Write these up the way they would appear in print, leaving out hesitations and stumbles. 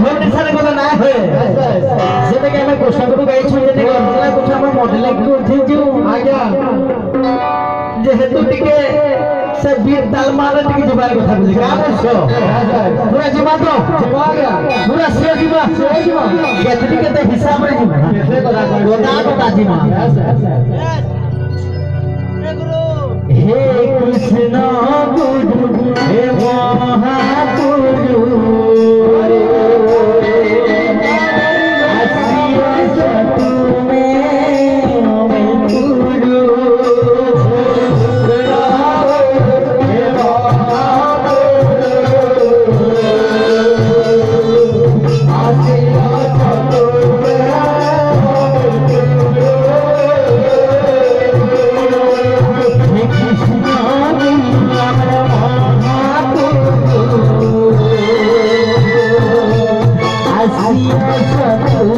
ଝୋଲ ନିଶାରେ ଗଲେ ନା ହୁଏ ସେଟାକି ଆମେ କୃଷ୍ଣଙ୍କୁ ଗାଇଛୁ ଯେତେ ଗର୍ଜନା କରୁଛୁ ଆମ ମଡେଲିଂକୁ ଉଠେଇଛୁ ଆଜ୍ଞା ଯେହେତୁ ଟିକେ ସେ ବୀର ତାଲମାରେ ଟିକେ ଯିବାର କଥା ବୁଝି ଗାଁ ବର୍ଷ ପୁରା ଯିବା ତ ପୁରା ସେ ଯିବା କେତେ କେତେ ହିସାବରେ ଯିବା କଥା ଯିବା हे कृष्ण गुरु हे महागुरु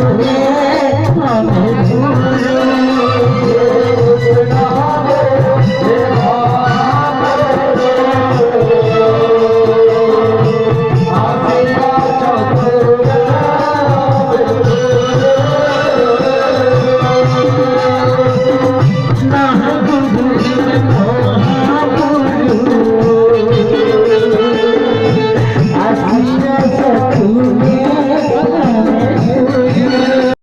Yes,